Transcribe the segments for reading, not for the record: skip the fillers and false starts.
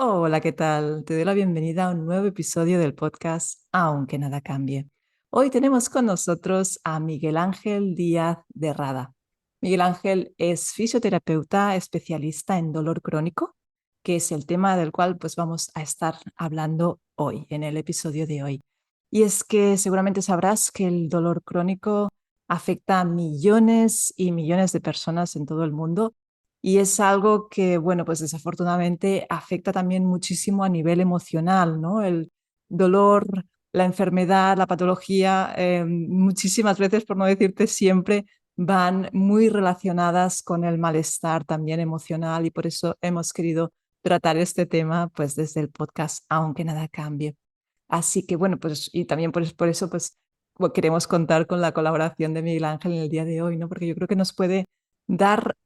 Hola, ¿qué tal? Te doy la bienvenida a un nuevo episodio del podcast Aunque nada cambie. Hoy tenemos con nosotros a Miguel Ángel Díaz de Rada. Miguel Ángel es fisioterapeuta especialista en dolor crónico, que es el tema del cual pues vamos a estar hablando hoy, en el episodio de hoy. Y es que seguramente sabrás que el dolor crónico afecta a millones y millones de personas en todo el mundo y es algo que, bueno, pues desafortunadamente afecta también muchísimo a nivel emocional, ¿no? El dolor, la enfermedad, la patología, muchísimas veces, por no decirte siempre, van muy relacionadas con el malestar también emocional y por eso hemos querido tratar este tema pues desde el podcast Aunque nada cambie. Así que bueno, pues y también por eso pues queremos contar con la colaboración de Miguel Ángel en el día de hoy, ¿no? Porque yo creo que nos puede dar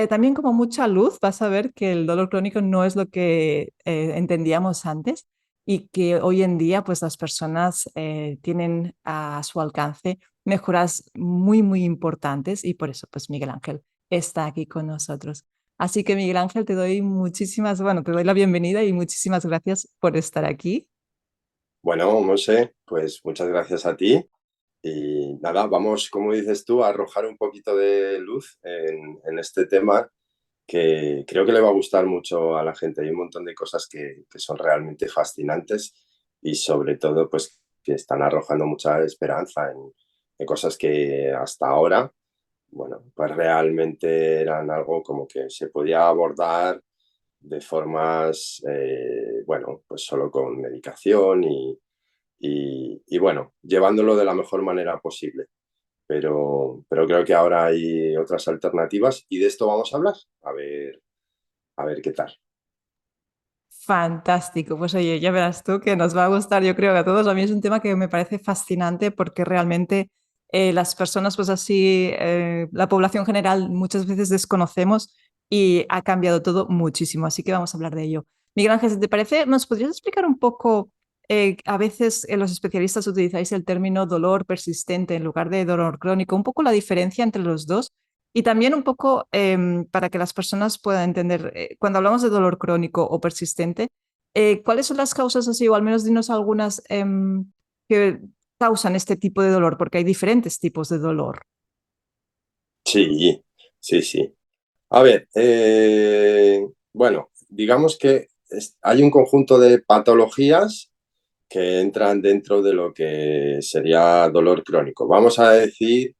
también como mucha luz. Vas a ver que el dolor crónico no es lo que entendíamos antes y que hoy en día pues las personas tienen a su alcance mejoras muy, muy importantes y por eso pues Miguel Ángel está aquí con nosotros. Así que Miguel Ángel, te doy la bienvenida y muchísimas gracias por estar aquí. Bueno, Monse, pues muchas gracias a ti. Y nada, vamos, como dices tú, a arrojar un poquito de luz en este tema que creo que le va a gustar mucho a la gente. Hay un montón de cosas que son realmente fascinantes y sobre todo pues que están arrojando mucha esperanza en cosas que hasta ahora, bueno, pues realmente eran algo como que se podía abordar de formas, bueno, pues solo con medicación y bueno, llevándolo de la mejor manera posible. Pero creo que ahora hay otras alternativas y de esto vamos a hablar. A ver qué tal. Fantástico, pues oye, ya verás tú que nos va a gustar, yo creo que a todos. A mí es un tema que me parece fascinante porque realmente las personas, pues así, la población general muchas veces desconocemos y ha cambiado todo muchísimo, así que vamos a hablar de ello. Miguel Ángel, si te parece, ¿nos podrías explicar un poco? A veces los especialistas utilizáis el término dolor persistente en lugar de dolor crónico, un poco la diferencia entre los dos y también un poco para que las personas puedan entender, cuando hablamos de dolor crónico o persistente, ¿cuáles son las causas así, o al menos dinos algunas que causan este tipo de dolor? Porque hay diferentes tipos de dolor. Sí, sí, sí. A ver, bueno, digamos que hay un conjunto de patologías que entran dentro de lo que sería dolor crónico. Vamos a decir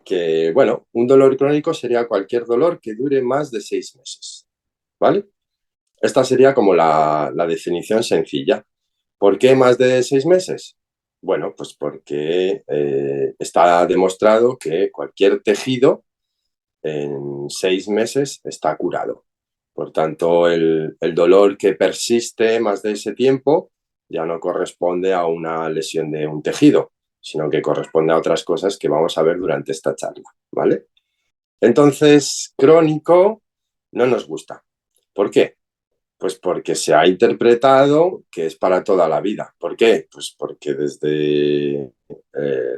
que, bueno, un dolor crónico sería cualquier dolor que dure más de 6 meses, ¿vale? Esta sería como la definición sencilla. ¿Por qué más de 6 meses? Bueno, pues porque está demostrado que cualquier tejido en 6 meses está curado. Por tanto, el dolor que persiste más de ese tiempo ya no corresponde a una lesión de un tejido, sino que corresponde a otras cosas que vamos a ver durante esta charla, ¿vale? Entonces, crónico no nos gusta. ¿Por qué? Pues porque se ha interpretado que es para toda la vida. ¿Por qué? Pues porque desde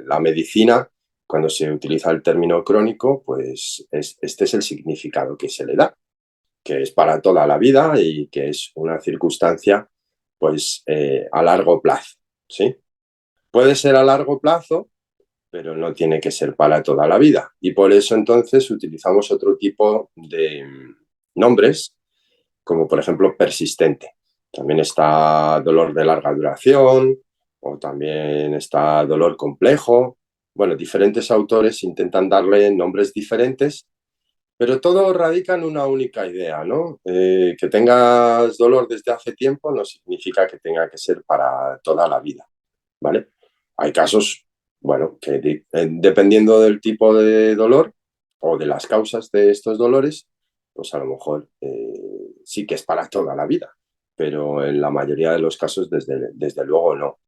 la medicina, cuando se utiliza el término crónico, pues este es el significado que se le da, que es para toda la vida y que es una circunstancia pues a largo plazo, ¿sí? Puede ser a largo plazo, pero no tiene que ser para toda la vida. Y por eso entonces utilizamos otro tipo de nombres como por ejemplo persistente. También está dolor de larga duración o también está dolor complejo. Bueno, diferentes autores intentan darle nombres diferentes, pero todo radica en una única idea, ¿no? Que tengas dolor desde hace tiempo no significa que tenga que ser para toda la vida, ¿vale? Hay casos, bueno, que dependiendo del tipo de dolor o de las causas de estos dolores, pues a lo mejor sí que es para toda la vida, pero en la mayoría de los casos, desde luego, no.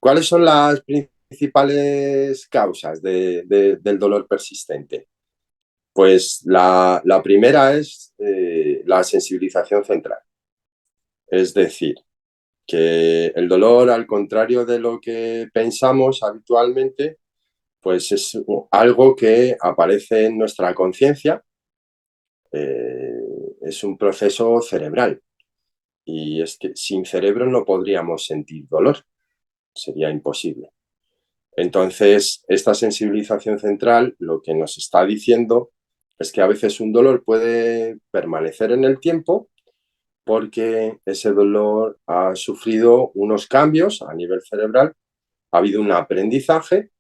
¿Cuáles son las principales causas del dolor persistente? Pues la primera es la sensibilización central, es decir, que el dolor, al contrario de lo que pensamos habitualmente, pues es algo que aparece en nuestra conciencia, es un proceso cerebral. y es que sin cerebro no podríamos sentir dolor, sería imposible. Entonces, esta sensibilización central lo que nos está diciendo es que a veces un dolor puede permanecer en el tiempo porque ese dolor ha sufrido unos cambios a nivel cerebral, ha habido un aprendizaje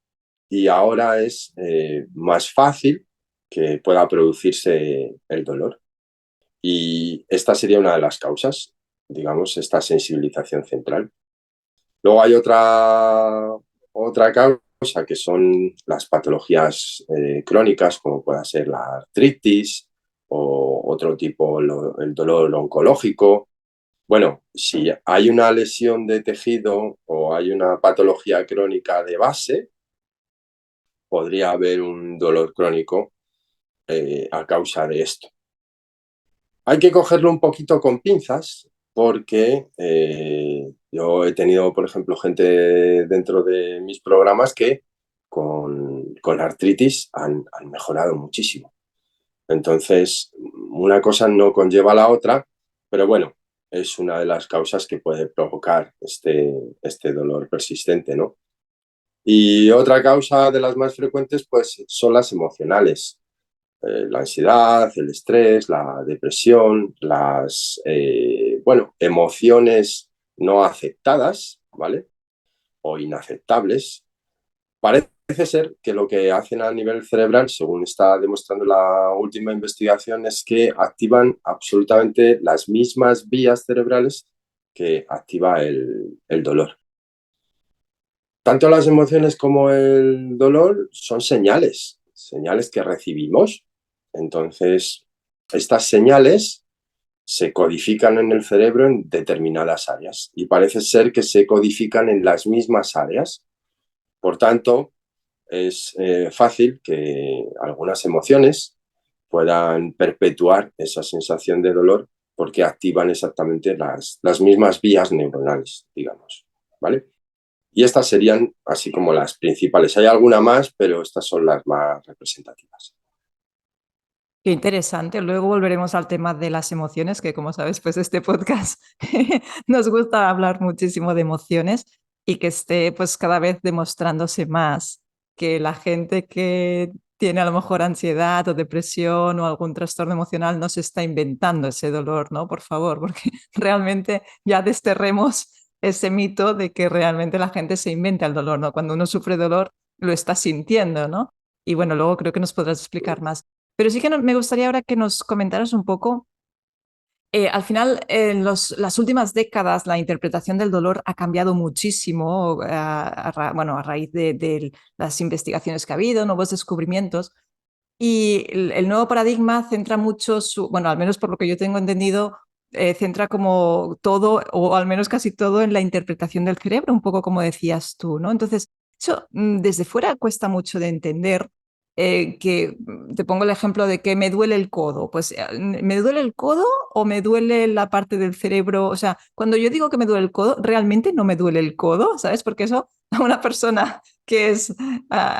y ahora es más fácil que pueda producirse el dolor. Y esta sería una de las causas, digamos, esta sensibilización central. Luego hay otra causa que son las patologías crónicas, como pueda ser la artritis o otro tipo, el dolor oncológico. Bueno, si hay una lesión de tejido o hay una patología crónica de base, podría haber un dolor crónico a causa de esto. Hay que cogerlo un poquito con pinzas porque yo he tenido, por ejemplo, gente dentro de mis programas que con artritis han mejorado muchísimo. Entonces, una cosa no conlleva a la otra, pero bueno, es una de las causas que puede provocar este dolor persistente, ¿no? Y otra causa de las más frecuentes, pues, son las emocionales. La ansiedad, el estrés, la depresión, las, bueno, emociones no aceptadas, ¿vale? O inaceptables. Parece ser que lo que hacen a nivel cerebral, según está demostrando la última investigación, es que activan absolutamente las mismas vías cerebrales que activa el dolor. Tanto las emociones como el dolor son señales, señales que recibimos. Entonces, estas señales se codifican en el cerebro en determinadas áreas y parece ser que se codifican en las mismas áreas. Por tanto, es fácil que algunas emociones puedan perpetuar esa sensación de dolor porque activan exactamente las mismas vías neuronales, digamos, ¿vale? Y estas serían así como las principales. Hay alguna más, pero estas son las más representativas. Qué interesante. Luego volveremos al tema de las emociones, que como sabes, pues este podcast nos gusta hablar muchísimo de emociones y que esté pues cada vez demostrándose más que la gente que tiene a lo mejor ansiedad o depresión o algún trastorno emocional no se está inventando ese dolor, ¿no? Por favor, porque realmente ya desterremos ese mito de que realmente la gente se inventa el dolor, ¿no? Cuando uno sufre dolor, lo está sintiendo, ¿no? Y bueno, luego creo que nos podrás explicar más. Pero sí que me gustaría ahora que nos comentaras un poco, al final, en las últimas décadas, la interpretación del dolor ha cambiado muchísimo, bueno, a raíz de las investigaciones que ha habido, nuevos descubrimientos. Y el nuevo paradigma centra mucho bueno, al menos por lo que yo tengo entendido, centra como todo, o al menos casi todo, en la interpretación del cerebro, un poco como decías tú, ¿no? Entonces, eso desde fuera cuesta mucho de entender. Te pongo el ejemplo de que me duele el codo. Pues, ¿me duele el codo o me duele la parte del cerebro? O sea, cuando yo digo que me duele el codo, realmente no me duele el codo, ¿sabes? Porque eso a una persona que es,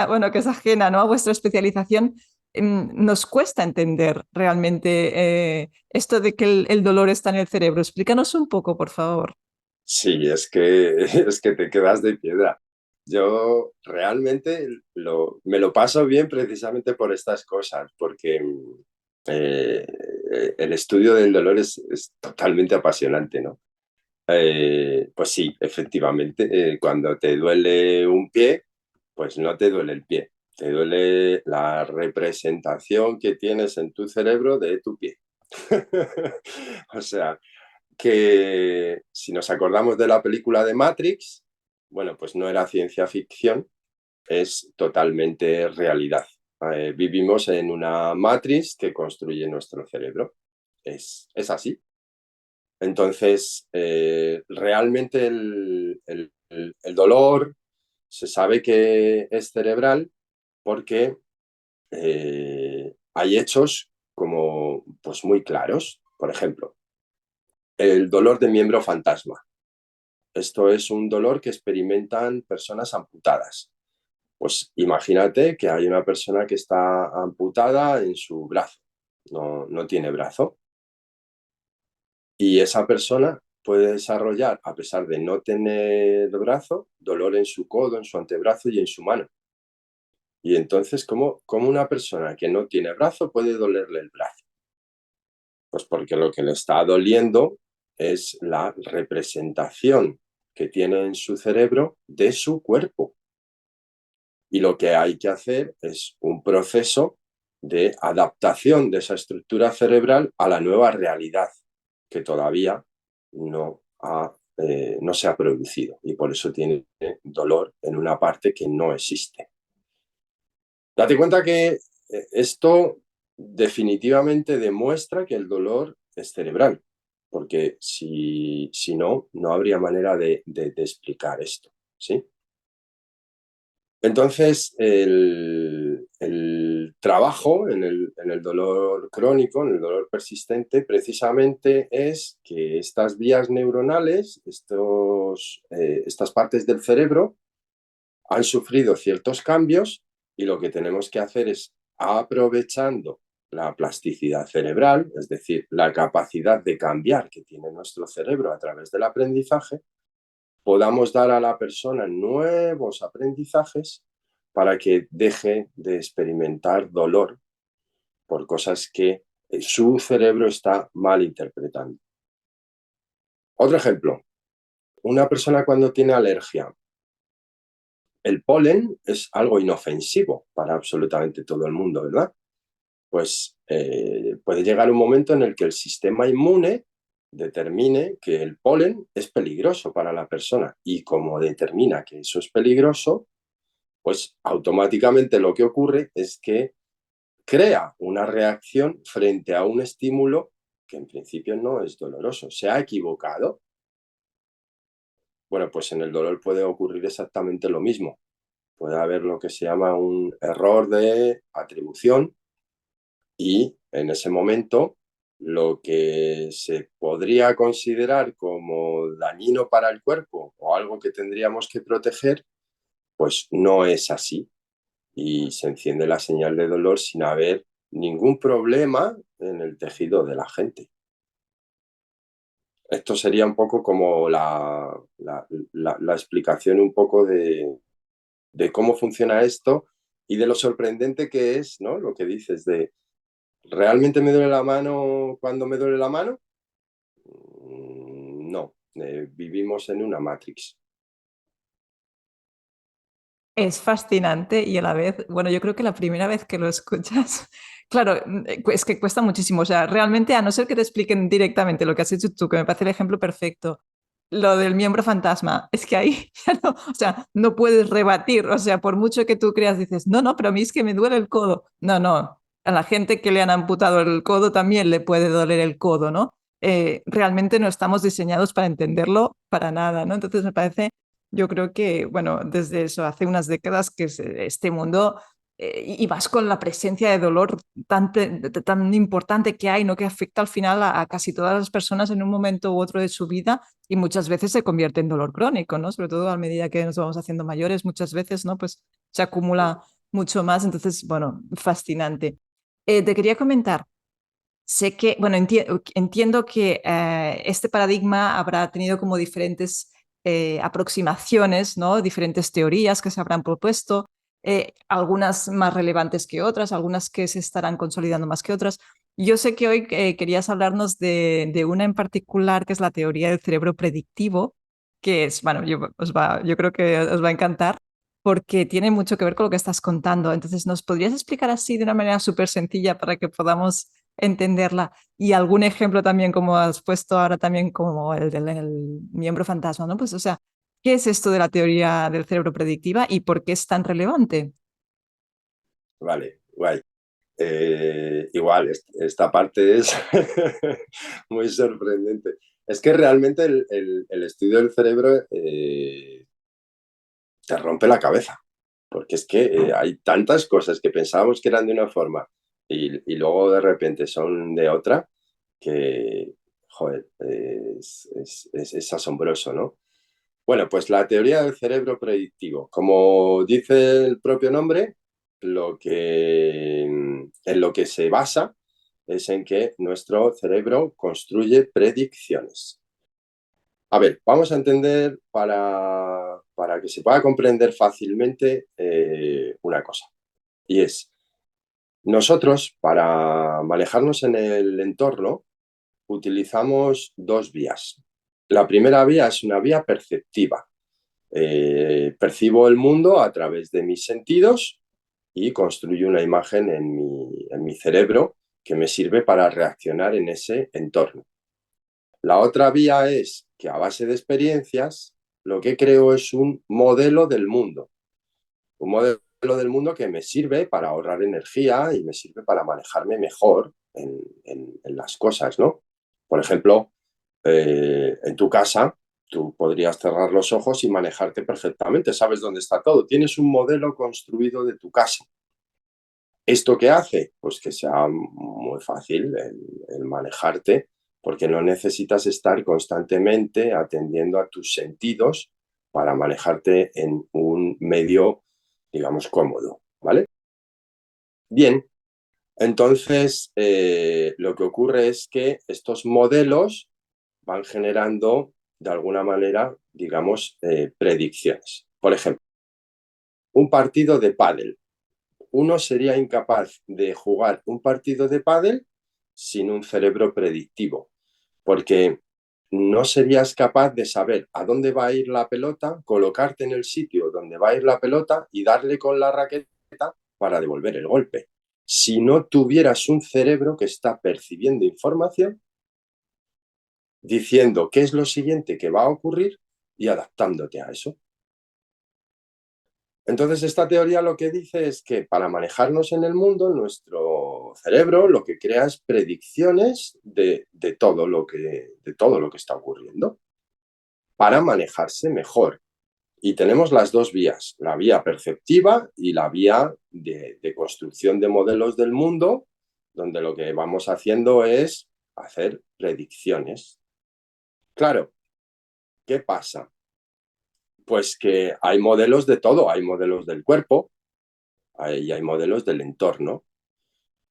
bueno, que es ajena, ¿no?, a vuestra especialización, nos cuesta entender realmente esto de que el dolor está en el cerebro. Explícanos un poco, por favor. Sí, es que te quedas de piedra. Yo realmente me lo paso bien precisamente por estas cosas, porque eh, el estudio del dolor es totalmente apasionante, ¿no? Pues sí, efectivamente, cuando te duele un pie, pues no te duele el pie, te duele la representación que tienes en tu cerebro de tu pie. O sea, que si nos acordamos de la película de Matrix, bueno, pues no era ciencia ficción, es totalmente realidad. Vivimos en una matriz que construye nuestro cerebro. Es así. Entonces, realmente el dolor se sabe que es cerebral porque hay hechos como pues muy claros. Por ejemplo, el dolor de miembro fantasma. Esto es un dolor que experimentan personas amputadas. Pues imagínate que hay una persona que está amputada en su brazo, no tiene brazo, y esa persona puede desarrollar, a pesar de no tener brazo, dolor en su codo, en su antebrazo y en su mano. Y entonces, ¿cómo una persona que no tiene brazo puede dolerle el brazo? Pues porque lo que le está doliendo es la representación que tiene en su cerebro de su cuerpo. Y lo que hay que hacer es un proceso de adaptación de esa estructura cerebral a la nueva realidad, que todavía no se ha producido. Y por eso tiene dolor en una parte que no existe. Date cuenta que esto definitivamente demuestra que el dolor es cerebral, porque si no, no habría manera de explicar esto, ¿sí? Entonces, el trabajo en el dolor crónico, en el dolor persistente, precisamente es que estas vías neuronales, estas partes del cerebro, han sufrido ciertos cambios y lo que tenemos que hacer es, aprovechando la plasticidad cerebral, es decir, la capacidad de cambiar que tiene nuestro cerebro a través del aprendizaje, podamos dar a la persona nuevos aprendizajes para que deje de experimentar dolor por cosas que su cerebro está mal interpretando. Otro ejemplo, una persona cuando tiene alergia, el polen es algo inofensivo para absolutamente todo el mundo, ¿verdad? Pues puede llegar un momento en el que el sistema inmune determine que el polen es peligroso para la persona y como determina que eso es peligroso, pues automáticamente lo que ocurre es que crea una reacción frente a un estímulo que en principio no es doloroso. ¿Se ha equivocado? Bueno, pues en el dolor puede ocurrir exactamente lo mismo. Puede haber lo que se llama un error de atribución y en ese momento lo que se podría considerar como dañino para el cuerpo o algo que tendríamos que proteger, pues no es así y se enciende la señal de dolor sin haber ningún problema en el tejido de la gente. Esto sería un poco como la explicación un poco de cómo funciona esto y de lo sorprendente que es, ¿no? Lo que dices de, ¿realmente me duele la mano cuando me duele la mano? No, vivimos en una Matrix. Es fascinante y a la vez, bueno, yo creo que la primera vez que lo escuchas, claro, es que cuesta muchísimo. O sea, realmente, a no ser que te expliquen directamente lo que has hecho tú, que me parece el ejemplo perfecto, lo del miembro fantasma, es que ahí ya no, o sea, no puedes rebatir. O sea, por mucho que tú creas, dices, no, no, pero a mí es que me duele el codo. No, no, a la gente que le han amputado el codo también le puede doler el codo, ¿no? Realmente no estamos diseñados para entenderlo para nada, ¿no? Entonces me parece, yo creo que, bueno, desde eso, hace unas décadas que este mundo, y vas con la presencia de dolor tan importante que hay, ¿no? Que afecta al final a casi todas las personas en un momento u otro de su vida y muchas veces se convierte en dolor crónico, ¿no? Sobre todo a medida que nos vamos haciendo mayores, muchas veces, ¿no? Pues se acumula mucho más, entonces, bueno, fascinante. Te quería comentar, sé que, bueno, entiendo que este paradigma habrá tenido como diferentes aproximaciones, ¿no? Diferentes teorías que se habrán propuesto, algunas más relevantes que otras, algunas que se estarán consolidando más que otras. Yo sé que hoy querías hablarnos de una en particular, que es la teoría del cerebro predictivo, que es, bueno, yo creo que os va a encantar porque tiene mucho que ver con lo que estás contando. Entonces, ¿nos podrías explicar así de una manera súper sencilla para que podamos entenderla? Y algún ejemplo también, como has puesto ahora también, como el del miembro fantasma, ¿no? Pues, o sea, ¿qué es esto de la teoría del cerebro predictiva y por qué es tan relevante? Vale, guay. Igual, esta parte es muy sorprendente. Es que realmente el estudio del cerebro te rompe la cabeza, porque es que hay tantas cosas que pensábamos que eran de una forma y luego de repente son de otra, que, joder, es asombroso, ¿no? Bueno, pues la teoría del cerebro predictivo, como dice el propio nombre, en lo que se basa es en que nuestro cerebro construye predicciones. A ver, vamos a entender para que se pueda comprender fácilmente una cosa. Y es, nosotros para manejarnos en el entorno utilizamos dos vías. La primera vía es una vía perceptiva. Percibo el mundo a través de mis sentidos y construyo una imagen en mi cerebro que me sirve para reaccionar en ese entorno. La otra vía es que a base de experiencias lo que creo es un modelo del mundo. Un modelo del mundo que me sirve para ahorrar energía y me sirve para manejarme mejor en las cosas, ¿no? Por ejemplo, en tu casa, tú podrías cerrar los ojos y manejarte perfectamente, sabes dónde está todo, tienes un modelo construido de tu casa. ¿Esto qué hace? Pues que sea muy fácil el manejarte, porque no necesitas estar constantemente atendiendo a tus sentidos para manejarte en un medio, digamos, cómodo, ¿vale? Bien, entonces lo que ocurre es que estos modelos van generando, de alguna manera, digamos, predicciones. Por ejemplo, un partido de pádel. Uno sería incapaz de jugar un partido de pádel sin un cerebro predictivo, porque no serías capaz de saber a dónde va a ir la pelota, colocarte en el sitio donde va a ir la pelota y darle con la raqueta para devolver el golpe. Si no tuvieras un cerebro que está percibiendo información, diciendo qué es lo siguiente que va a ocurrir y adaptándote a eso. Entonces, esta teoría lo que dice es que para manejarnos en el mundo, nuestro cerebro lo que crea es predicciones de todo lo que está ocurriendo para manejarse mejor. Y tenemos las dos vías, la vía perceptiva y la vía de construcción de modelos del mundo, donde lo que vamos haciendo es hacer predicciones. Claro, ¿qué pasa? Pues que hay modelos de todo, hay modelos del cuerpo, hay modelos del entorno.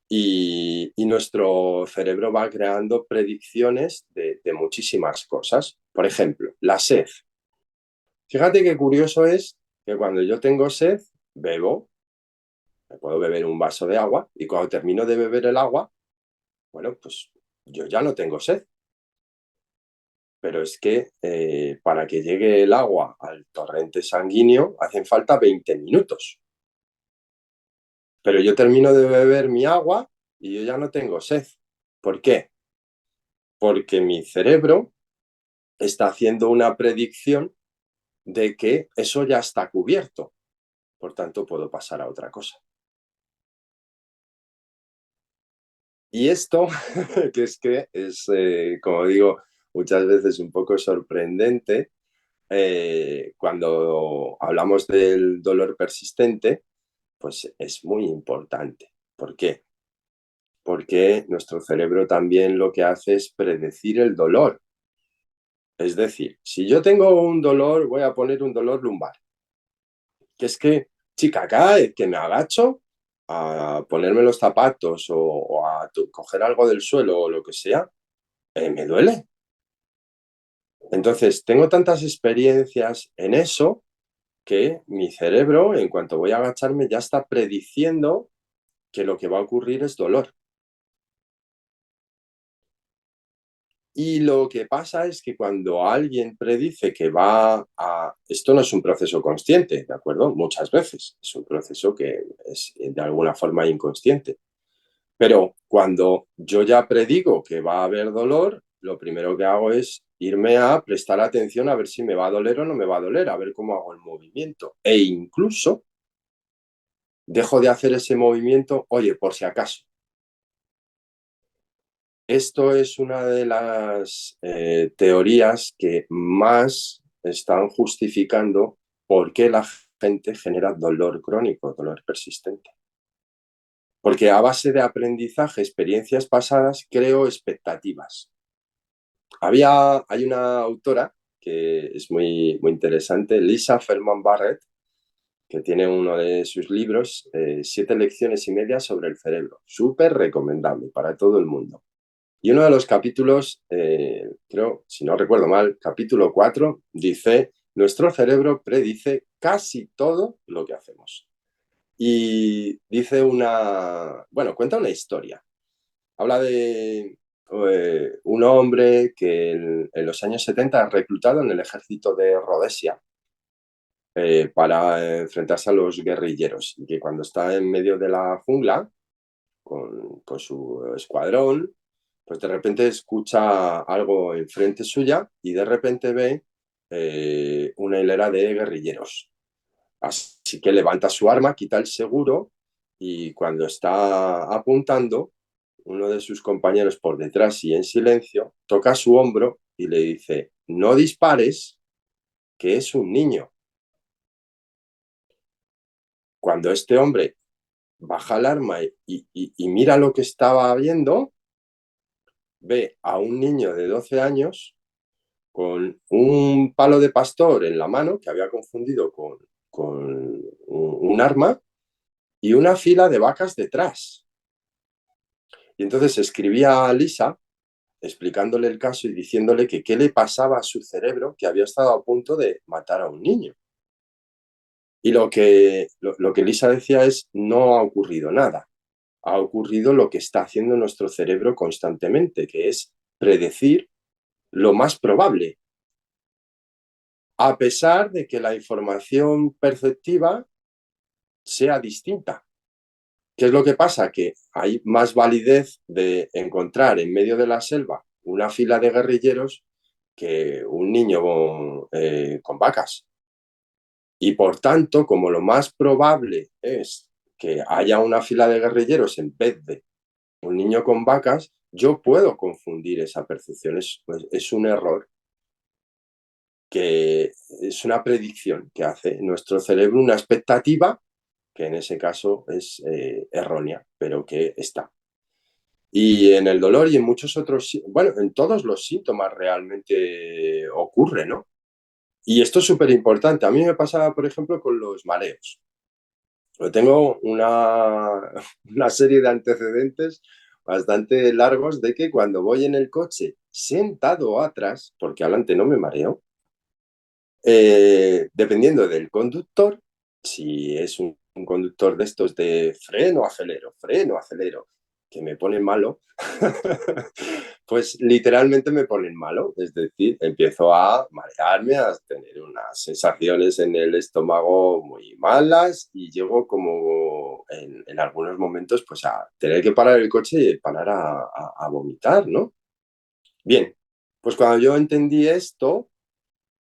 Y nuestro cerebro va creando predicciones de muchísimas cosas. Por ejemplo, la sed. Fíjate qué curioso es que cuando yo tengo sed, bebo, me puedo beber un vaso de agua y cuando termino de beber el agua, bueno, pues yo ya no tengo sed. Pero es que para que llegue el agua al torrente sanguíneo hacen falta 20 minutos. Pero yo termino de beber mi agua y yo ya no tengo sed. ¿Por qué? Porque mi cerebro está haciendo una predicción de que eso ya está cubierto. Por tanto, puedo pasar a otra cosa. Y esto, que es, como digo, muchas veces un poco sorprendente, cuando hablamos del dolor persistente, pues es muy importante. ¿Por qué? Porque nuestro cerebro también lo que hace es predecir el dolor. Es decir, si yo tengo un dolor, voy a poner un dolor lumbar, que es que, chica, cada vez que me agacho a ponerme los zapatos o a coger algo del suelo o lo que sea, me duele. Entonces, tengo tantas experiencias en eso que mi cerebro, en cuanto voy a agacharme, ya está prediciendo que lo que va a ocurrir es dolor. Y lo que pasa es que cuando alguien predice que va a... Esto no es un proceso consciente, ¿de acuerdo? Muchas veces es un proceso que es de alguna forma inconsciente. Pero cuando yo ya predigo que va a haber dolor, lo primero que hago es irme a prestar atención a ver si me va a doler o no me va a doler, a ver cómo hago el movimiento. E incluso dejo de hacer ese movimiento, oye, por si acaso. Esto es una de las teorías que más están justificando por qué la gente genera dolor crónico, dolor persistente. Porque a base de aprendizaje, experiencias pasadas, creo expectativas. Hay una autora que es muy interesante, Lisa Feldman Barrett, que tiene uno de sus libros, 7 lecciones y media sobre el cerebro. Súper recomendable para todo el mundo. Y uno de los capítulos, creo, si no recuerdo mal, capítulo 4 dice, nuestro cerebro predice casi todo lo que hacemos. Y dice bueno, cuenta una historia. Habla de un hombre que en los años 70 es reclutado en el ejército de Rhodesia para enfrentarse a los guerrilleros. Y que cuando está en medio de la jungla con su escuadrón, pues de repente escucha algo enfrente suya y de repente ve una hilera de guerrilleros. Así que levanta su arma, quita el seguro y cuando está apuntando, uno de sus compañeros por detrás y en silencio toca su hombro y le dice, no dispares, que es un niño. Cuando este hombre baja el arma y mira lo que estaba viendo, ve a un niño de 12 años con un palo de pastor en la mano que había confundido con un arma y una fila de vacas detrás. Y entonces escribía a Lisa explicándole el caso y diciéndole que qué le pasaba a su cerebro que había estado a punto de matar a un niño. Y lo que Lisa decía es, no ha ocurrido nada. Ha ocurrido lo que está haciendo nuestro cerebro constantemente, que es predecir lo más probable, a pesar de que la información perceptiva sea distinta. ¿Qué es lo que pasa? Que hay más validez de encontrar en medio de la selva una fila de guerrilleros que un niño con vacas. Y por tanto, como lo más probable es que haya una fila de guerrilleros en vez de un niño con vacas, yo puedo confundir esa percepción. Es un error que es una predicción que hace nuestro cerebro, una expectativa que en ese caso es errónea, pero que está. Y en el dolor y en muchos otros, bueno, en todos los síntomas realmente ocurre, ¿no? Y esto es súper importante. A mí me pasaba, por ejemplo, con los mareos. Yo tengo una serie de antecedentes bastante largos de que cuando voy en el coche sentado atrás, porque adelante no me mareo, dependiendo del conductor, si es un conductor de estos de freno, acelero, que me ponen malo, pues literalmente me ponen malo. Es decir, empiezo a marearme, a tener unas sensaciones en el estómago muy malas y llego como en algunos momentos pues a tener que parar el coche y parar a vomitar, ¿no? Bien, pues cuando yo entendí esto,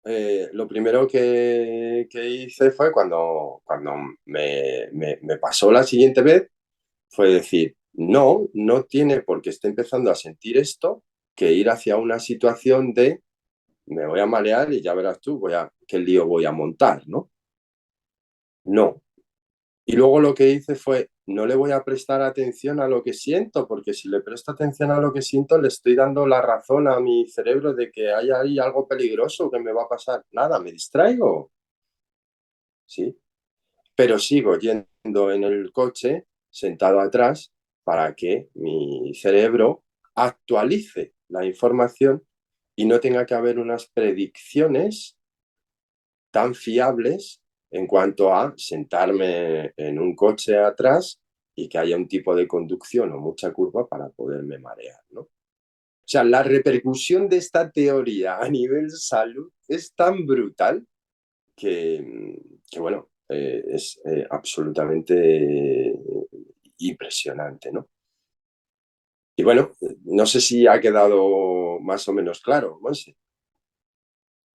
lo primero que hice fue cuando me pasó la siguiente vez, fue decir, no, no tiene por qué esté empezando a sentir esto que ir hacia una situación de me voy a marear y ya verás tú qué lío voy a montar, ¿no? No. Y luego lo que hice fue, no le voy a prestar atención a lo que siento, porque si le presto atención a lo que siento, le estoy dando la razón a mi cerebro de que hay ahí algo peligroso que me va a pasar. Nada, me distraigo, ¿sí? Pero sigo yendo en el coche, sentado atrás, para que mi cerebro actualice la información y no tenga que haber unas predicciones tan fiables en cuanto a sentarme en un coche atrás y que haya un tipo de conducción o mucha curva para poderme marear, ¿no? O sea, la repercusión de esta teoría a nivel salud es tan brutal que bueno, es absolutamente impresionante, ¿no? Y bueno, no sé si ha quedado más o menos claro, Monse.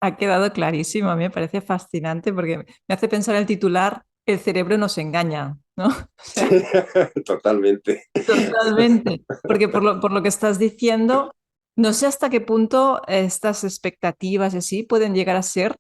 Ha quedado clarísimo, a mí me parece fascinante porque me hace pensar el titular, el cerebro nos engaña, ¿no? O sea, Totalmente. totalmente, porque por lo que estás diciendo, no sé hasta qué punto estas expectativas y así pueden llegar a ser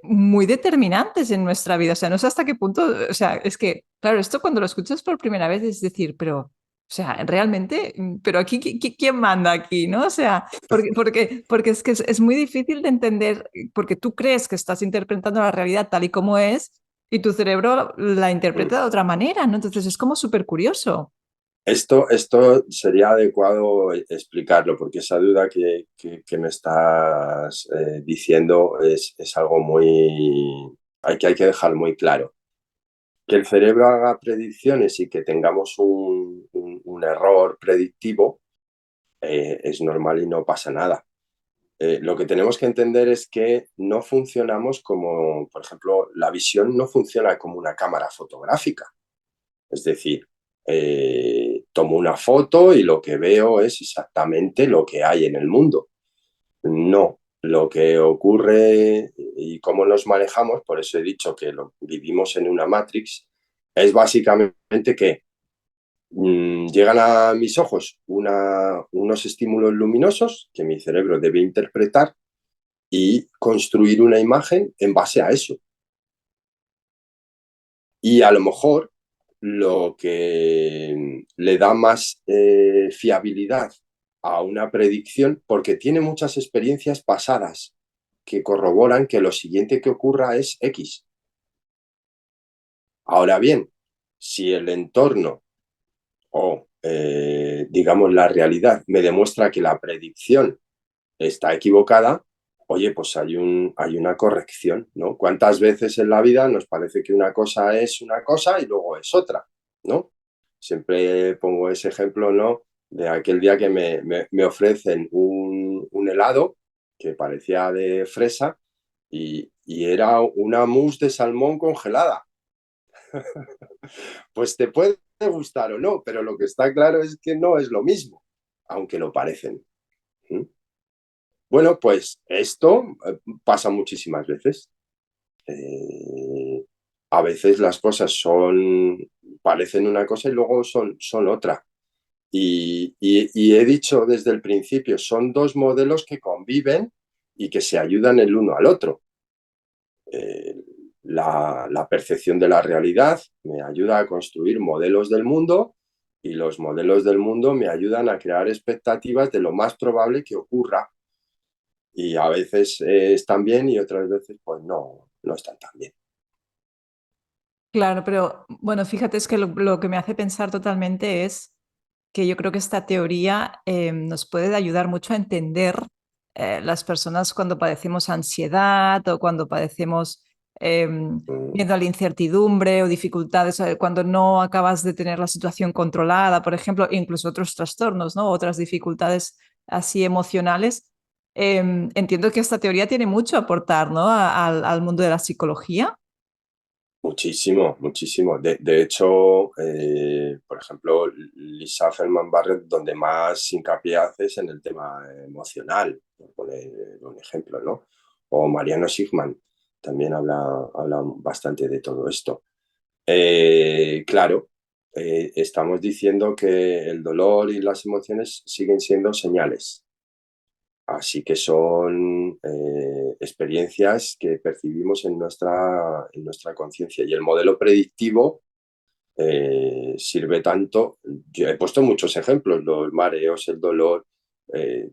muy determinantes en nuestra vida. O sea, no sé hasta qué punto, o sea, es que, claro, esto cuando lo escuchas por primera vez es decir, pero, o sea, realmente, pero aquí, ¿quién manda aquí? ¿No? O sea, porque es que es muy difícil de entender, porque tú crees que estás interpretando la realidad tal y como es y tu cerebro la interpreta de otra manera, ¿no? Entonces es como súper curioso. Esto sería adecuado explicarlo, porque esa duda que me estás diciendo es algo muy... hay que dejar muy claro. Que el cerebro haga predicciones y que tengamos un error predictivo es normal y no pasa nada. Lo que tenemos que entender es que no funcionamos como, por ejemplo, la visión no funciona como una cámara fotográfica. Es decir, tomo una foto y lo que veo es exactamente lo que hay en el mundo. No, lo que ocurre y cómo nos manejamos, por eso he dicho que vivimos en una Matrix, es básicamente que llegan a mis ojos unos estímulos luminosos que mi cerebro debe interpretar y construir una imagen en base a eso. Y a lo mejor lo que le da más fiabilidad a una predicción, porque tiene muchas experiencias pasadas que corroboran que lo siguiente que ocurra es X. Ahora bien, si el entorno o, digamos, la realidad me demuestra que la predicción está equivocada, oye, pues hay una corrección, ¿no? ¿Cuántas veces en la vida nos parece que una cosa es una cosa y luego es otra, ¿no? Siempre pongo ese ejemplo, ¿no? De aquel día que me ofrecen un helado que parecía de fresa y era una mousse de salmón congelada. Pues te puede gustar o no, pero lo que está claro es que no es lo mismo, aunque lo parecen. ¿Mm? Bueno, pues esto pasa muchísimas veces. Eh, a veces las cosas parecen una cosa y luego son otra. Y he dicho desde el principio, son dos modelos que conviven y que se ayudan el uno al otro. Eh, la percepción de la realidad me ayuda a construir modelos del mundo y los modelos del mundo me ayudan a crear expectativas de lo más probable que ocurra y a veces están bien y otras veces pues no están tan bien. Claro, pero bueno, fíjate, es que lo que me hace pensar totalmente es que yo creo que esta teoría nos puede ayudar mucho a entender las personas cuando padecemos ansiedad o cuando padecemos Mm, miedo a la incertidumbre o dificultades, cuando no acabas de tener la situación controlada, por ejemplo, incluso otros trastornos, ¿no? Otras dificultades así emocionales. Entiendo que esta teoría tiene mucho a aportar, ¿no? Al mundo de la psicología. muchísimo, muchísimo. De hecho, por ejemplo, Lisa Feldman Barrett, donde más hincapié hace es en el tema emocional, por poner un ejemplo, ¿no? O Mariano Sigman también habla bastante de todo esto. Claro, estamos diciendo que el dolor y las emociones siguen siendo señales. Así que son experiencias que percibimos en nuestra conciencia. Y el modelo predictivo sirve tanto. Yo he puesto muchos ejemplos, los mareos, el dolor. eh,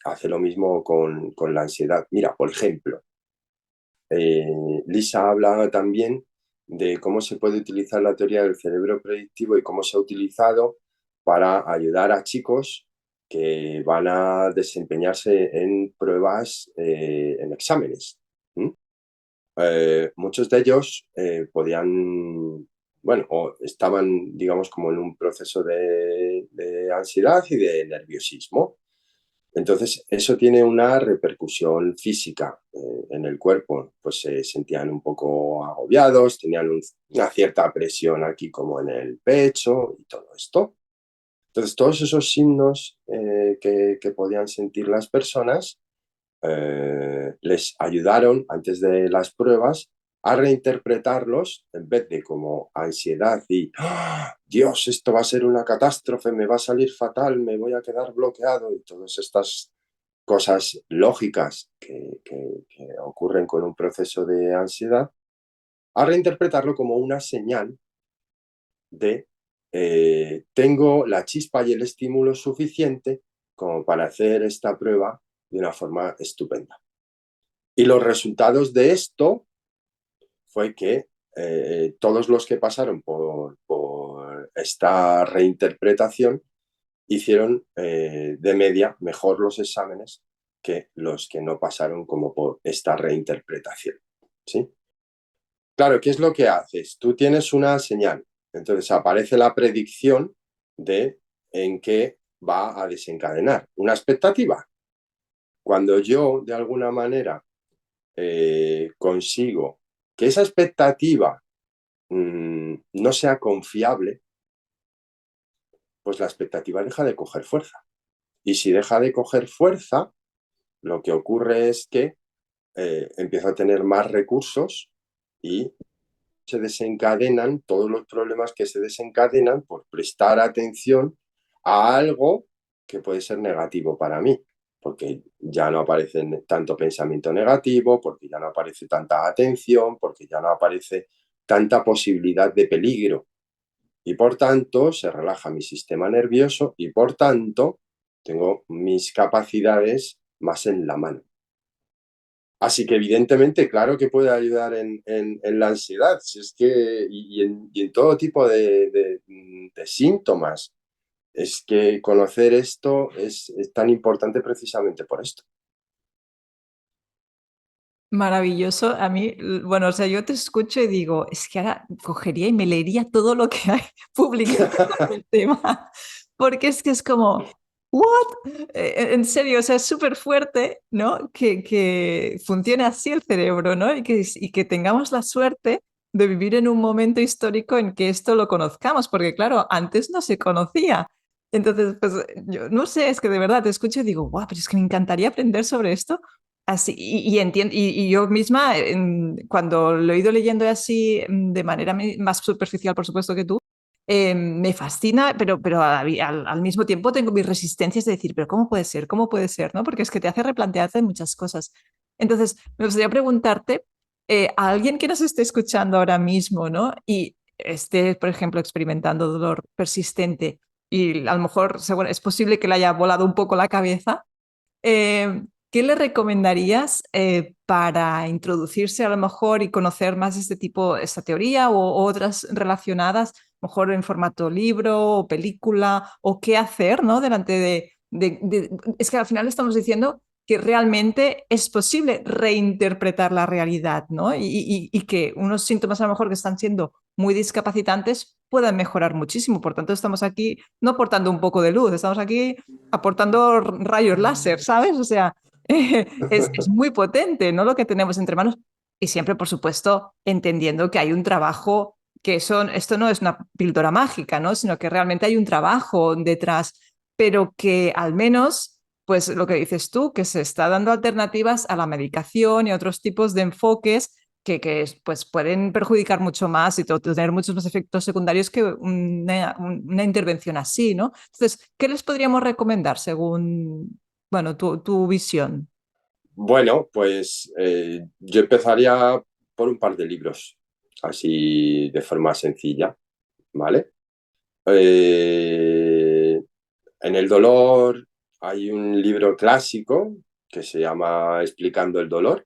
Hace lo mismo con la ansiedad. Mira, por ejemplo, Lisa habla también de cómo se puede utilizar la teoría del cerebro predictivo y cómo se ha utilizado para ayudar a chicos que van a desempeñarse en pruebas, en exámenes. ¿Mm? Muchos de ellos podían, bueno, o estaban, digamos, como en un proceso de ansiedad y de nerviosismo. Entonces, eso tiene una repercusión física en el cuerpo. Pues se sentían un poco agobiados, tenían una cierta presión aquí como en el pecho y todo esto. Entonces, todos esos signos que podían sentir las personas les ayudaron antes de las pruebas a reinterpretarlos en vez de como ansiedad y ¡Ah! Dios, esto va a ser una catástrofe, me va a salir fatal, me voy a quedar bloqueado y todas estas cosas lógicas que ocurren con un proceso de ansiedad, a reinterpretarlo como una señal de tengo la chispa y el estímulo suficiente como para hacer esta prueba de una forma estupenda. Y los resultados de esto fue que todos los que pasaron por esta reinterpretación, hicieron de media mejor los exámenes que los que no pasaron como por esta reinterpretación. ¿Sí? Claro, ¿qué es lo que haces? Tú tienes una señal, entonces aparece la predicción de en qué va a desencadenar una expectativa. Cuando yo, de alguna manera, consigo que esa expectativa no sea confiable, pues la expectativa deja de coger fuerza. Y si deja de coger fuerza, lo que ocurre es que empiezo a tener más recursos y se desencadenan todos los problemas que se desencadenan por prestar atención a algo que puede ser negativo para mí, porque ya no aparece tanto pensamiento negativo, porque ya no aparece tanta atención, porque ya no aparece tanta posibilidad de peligro. Y por tanto se relaja mi sistema nervioso y por tanto tengo mis capacidades más en la mano. Así que evidentemente, claro que puede ayudar en la ansiedad, si es que, y en todo tipo de síntomas. Es que conocer esto es tan importante precisamente por esto. Maravilloso. A mí, bueno, o sea, yo te escucho y digo, es que ahora cogería y me leería todo lo que hay publicado sobre el tema, porque es que es como, ¿what? En serio, o sea, es súper fuerte, ¿no? Que funcione así el cerebro, ¿no? Y que tengamos la suerte de vivir en un momento histórico en que esto lo conozcamos, porque claro, antes no se conocía. Entonces, pues yo no sé, es que de verdad te escucho y digo, guau, pero es que me encantaría aprender sobre esto. Así, entiendo, y yo misma, cuando lo he ido leyendo así de manera más superficial, por supuesto que tú, me fascina, pero al mismo tiempo tengo mis resistencias de decir, pero ¿cómo puede ser? ¿Cómo puede ser? ¿No? Porque es que te hace replantearte muchas cosas. Entonces, me gustaría preguntarte a alguien que nos esté escuchando ahora mismo, ¿no? Y esté, por ejemplo, experimentando dolor persistente y a lo mejor es posible que le haya volado un poco la cabeza. ¿Qué le recomendarías para introducirse a lo mejor y conocer más este tipo, esta teoría o otras relacionadas, a lo mejor en formato libro o película, o qué hacer, ¿no? Delante Es que al final estamos diciendo que realmente es posible reinterpretar la realidad, ¿no? Y que unos síntomas a lo mejor que están siendo muy discapacitantes puedan mejorar muchísimo. Por tanto, estamos aquí no aportando un poco de luz, estamos aquí aportando rayos láser, ¿sabes? O sea, es muy potente, ¿no? Lo que tenemos entre manos. Y siempre, por supuesto, entendiendo que hay un trabajo, esto no es una píldora mágica, ¿no? Sino que realmente hay un trabajo detrás, pero que al menos, pues lo que dices tú, que se está dando alternativas a la medicación y a otros tipos de enfoques pues pueden perjudicar mucho más y tener muchos más efectos secundarios que una intervención así, ¿no? Entonces, ¿qué les podríamos recomendar según, bueno, tu visión? Bueno, pues yo empezaría por un par de libros, así de forma sencilla, ¿vale? Eh, en el dolor hay un libro clásico que se llama Explicando el dolor,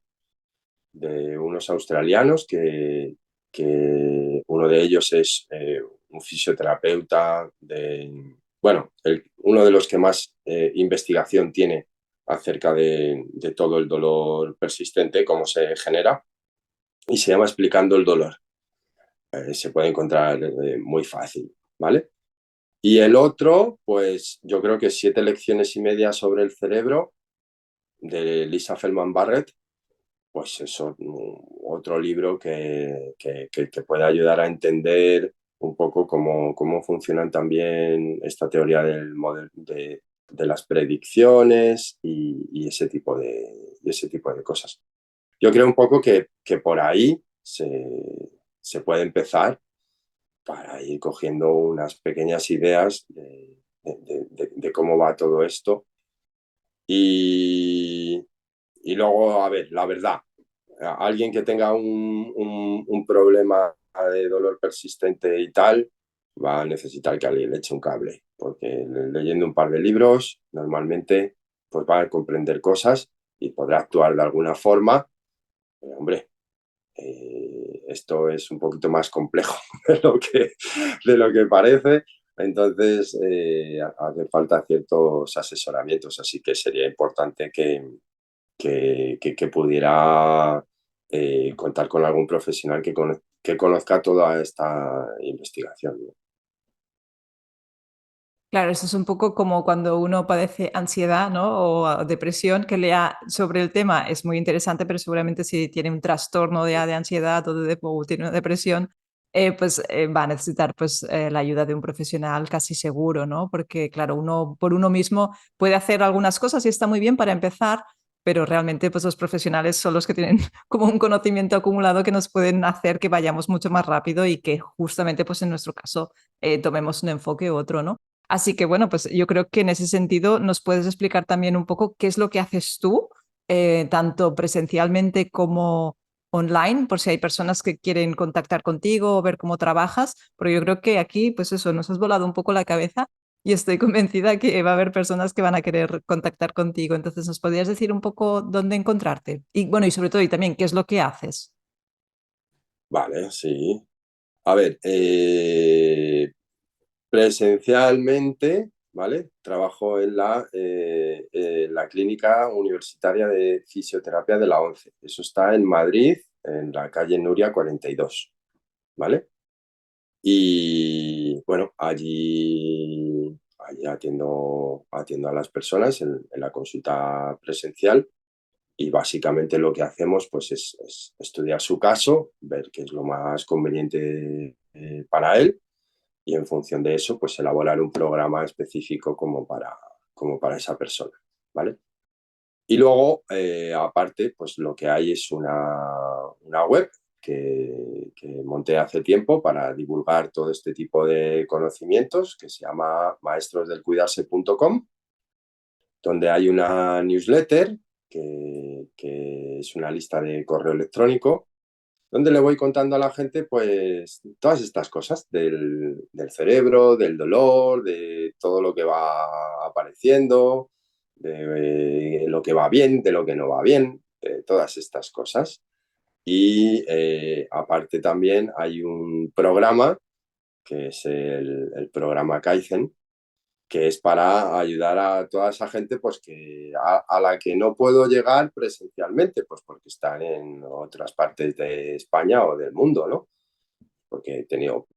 de unos australianos que uno de ellos es un fisioterapeuta bueno, uno de los que más investigación tiene acerca de todo el dolor persistente, cómo se genera, y se llama Explicando el dolor. Se puede encontrar muy fácil, ¿vale? Y el otro, pues yo creo que 7 lecciones y media sobre el cerebro, de Lisa Feldman Barrett, pues eso, otro libro que puede ayudar a entender un poco cómo funcionan también esta teoría del modelo de las predicciones y ese tipo de cosas. Yo creo un poco que por ahí se puede empezar para ir cogiendo unas pequeñas ideas de cómo va todo esto. Y, y luego, a ver, la verdad, alguien que tenga un problema de dolor persistente y tal, va a necesitar que alguien le eche un cable, porque leyendo un par de libros, normalmente, pues va a comprender cosas y podrá actuar de alguna forma. Pero, hombre, esto es un poquito más complejo de lo que parece. Entonces, hace falta ciertos asesoramientos, así que sería importante que pudiera contar con algún profesional que conozca toda esta investigación, ¿no? Claro, eso es un poco como cuando uno padece ansiedad, ¿no? O depresión, que lea sobre el tema es muy interesante, pero seguramente si tiene un trastorno de ansiedad o tiene una depresión, pues va a necesitar pues, la ayuda de un profesional casi seguro, ¿no? Porque claro, uno por uno mismo puede hacer algunas cosas y está muy bien para empezar, pero realmente pues los profesionales son los que tienen como un conocimiento acumulado que nos pueden hacer que vayamos mucho más rápido y que justamente pues en nuestro caso tomemos un enfoque u otro, ¿no? Así que bueno, pues yo creo que en ese sentido nos puedes explicar también un poco qué es lo que haces tú, tanto presencialmente como online, por si hay personas que quieren contactar contigo o ver cómo trabajas, pero yo creo que aquí, pues eso, nos has volado un poco la cabeza y estoy convencida que va a haber personas que van a querer contactar contigo. Entonces, ¿nos podrías decir un poco dónde encontrarte? Y bueno, y sobre todo, y también, ¿qué es lo que haces? Vale, sí. A ver, presencialmente, ¿vale? Trabajo en la Clínica Universitaria de Fisioterapia de la ONCE. Eso está en Madrid, en la calle Nuria 42, ¿vale? Y bueno, allí atiendo a las personas en la consulta presencial y básicamente lo que hacemos pues es estudiar su caso, ver qué es lo más conveniente para él y en función de eso pues elaborar un programa específico como para esa persona, ¿vale? Y luego, aparte, pues lo que hay es una web que monté hace tiempo para divulgar todo este tipo de conocimientos, que se llama maestrosdelcuidarse.com, donde hay una newsletter que es una lista de correo electrónico, donde le voy contando a la gente pues todas estas cosas del cerebro, del dolor, de todo lo que va apareciendo, de lo que va bien, de lo que no va bien, de todas estas cosas. Y aparte también hay un programa que es el programa Kaizen, que es para ayudar a toda esa gente pues a la que no puedo llegar presencialmente, pues porque están en otras partes de España o del mundo, ¿no? Porque he tenido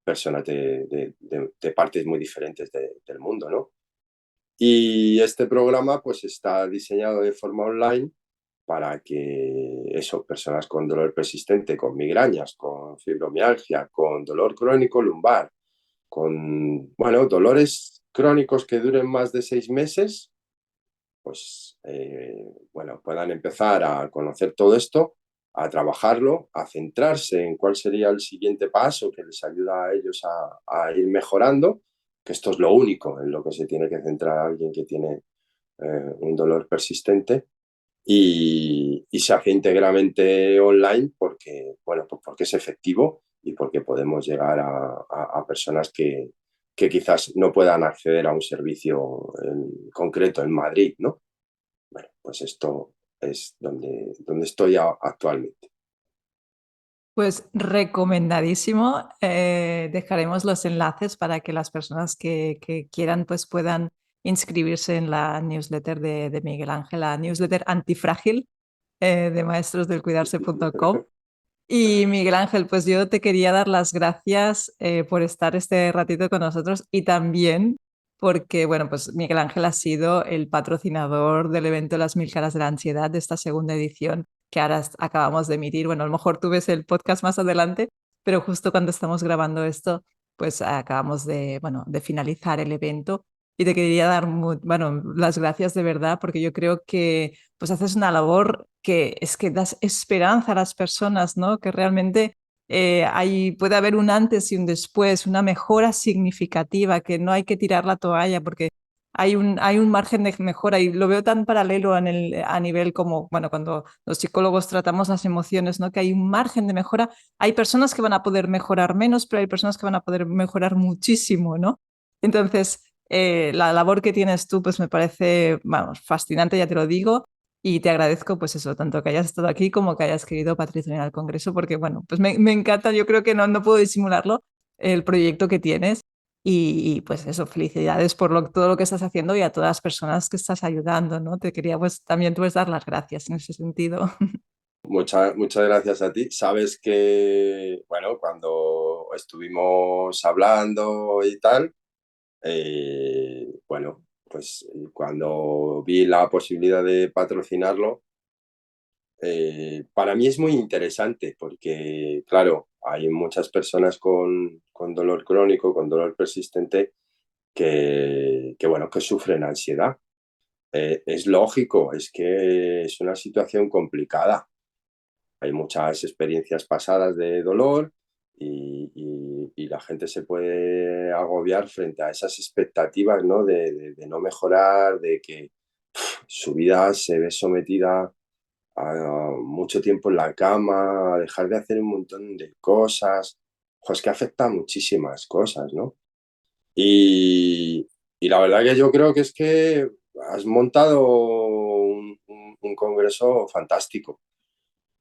personas de partes muy diferentes del mundo, ¿no? Y este programa pues está diseñado de forma online para que eso, personas con dolor persistente, con migrañas, con fibromialgia, con dolor crónico lumbar, con, bueno, dolores crónicos que duren más de 6 meses, pues, bueno, puedan empezar a conocer todo esto, a trabajarlo, a centrarse en cuál sería el siguiente paso que les ayuda a ellos a ir mejorando, que esto es lo único en lo que se tiene que centrar alguien que tiene un dolor persistente y se hace íntegramente online porque, bueno, pues porque es efectivo y porque podemos llegar a personas que quizás no puedan acceder a un servicio en concreto en Madrid, ¿no? Bueno, pues esto es donde estoy actualmente. Pues recomendadísimo. Dejaremos los enlaces para que las personas que quieran pues puedan inscribirse en la newsletter de Miguel Ángel, la newsletter antifrágil de maestrosdelcuidarse.com. Y Miguel Ángel, pues yo te quería dar las gracias por estar este ratito con nosotros y también porque, bueno, pues Miguel Ángel ha sido el patrocinador del evento Las Mil Caras de la Ansiedad de esta segunda edición que ahora acabamos de emitir. Bueno, a lo mejor tú ves el podcast más adelante, pero justo cuando estamos grabando esto, pues acabamos de, bueno, de finalizar el evento y te quería dar, bueno, las gracias de verdad porque yo creo que pues haces una labor que es que das esperanza a las personas, ¿no? Que realmente puede haber un antes y un después, una mejora significativa, que no hay que tirar la toalla porque hay un margen de mejora y lo veo tan paralelo a nivel como, bueno, cuando los psicólogos tratamos las emociones, ¿no? Que hay un margen de mejora. Hay personas que van a poder mejorar menos, pero hay personas que van a poder mejorar muchísimo, ¿no? Entonces, la labor que tienes tú, pues me parece, vamos, fascinante, ya te lo digo. Y te agradezco, pues eso, tanto que hayas estado aquí como que hayas querido patrocinar al Congreso, porque bueno, pues me encanta, yo creo que no puedo disimularlo, el proyecto que tienes. Y pues eso, felicidades por todo lo que estás haciendo y a todas las personas que estás ayudando, ¿no? Te quería pues también pues dar las gracias en ese sentido. Muchas gracias a ti. Sabes que, bueno, cuando estuvimos hablando y tal, bueno, pues cuando vi la posibilidad de patrocinarlo, para mí es muy interesante porque, claro, hay muchas personas con dolor crónico, con dolor persistente, bueno, que sufren ansiedad. Es lógico, es que es una situación complicada. Hay muchas experiencias pasadas de dolor y la gente se puede agobiar frente a esas expectativas, ¿no? De no mejorar, de que su vida se ve sometida a mucho tiempo en la cama, a dejar de hacer un montón de cosas. Pues que afecta a muchísimas cosas, ¿no? Y, y la verdad que yo creo que es que has montado un congreso fantástico.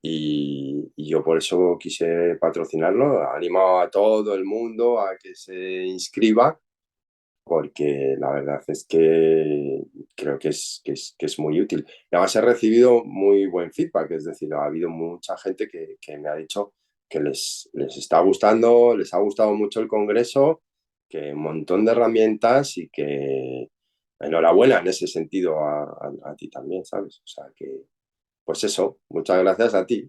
Y yo por eso quise patrocinarlo. Animo a todo el mundo a que se inscriba, porque la verdad es que creo que es muy útil. Y además he recibido muy buen feedback, es decir, ha habido mucha gente que me ha dicho que les está gustando, les ha gustado mucho el congreso, que un montón de herramientas y que enhorabuena en ese sentido a ti también, ¿sabes? O sea que, pues eso, muchas gracias a ti.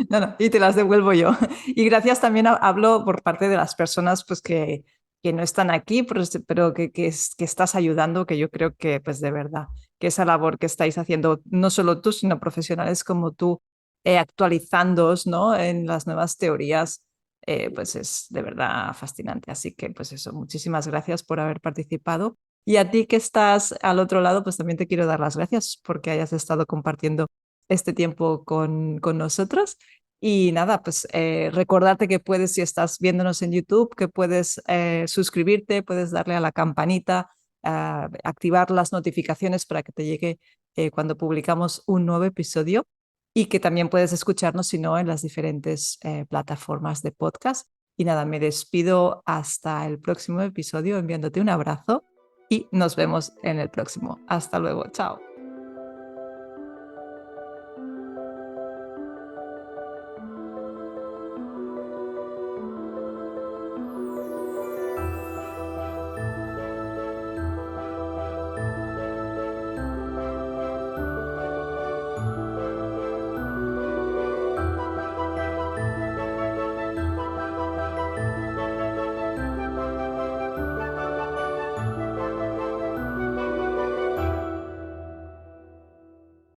No, no, y te las devuelvo yo. Y gracias también hablo por parte de las personas pues que no están aquí, pero que estás ayudando, que yo creo que pues de verdad, que esa labor que estáis haciendo, no solo tú, sino profesionales como tú, actualizándoos, ¿no? En las nuevas teorías, pues es de verdad fascinante. Así que pues eso, muchísimas gracias por haber participado. Y a ti que estás al otro lado, pues también te quiero dar las gracias porque hayas estado compartiendo este tiempo con nosotros. Y nada, pues recordarte que puedes, si estás viéndonos en YouTube, que puedes suscribirte, puedes darle a la campanita, activar las notificaciones para que te llegue cuando publicamos un nuevo episodio y que también puedes escucharnos, si no, en las diferentes plataformas de podcast. Y nada, me despido hasta el próximo episodio enviándote un abrazo y nos vemos en el próximo. Hasta luego, chao.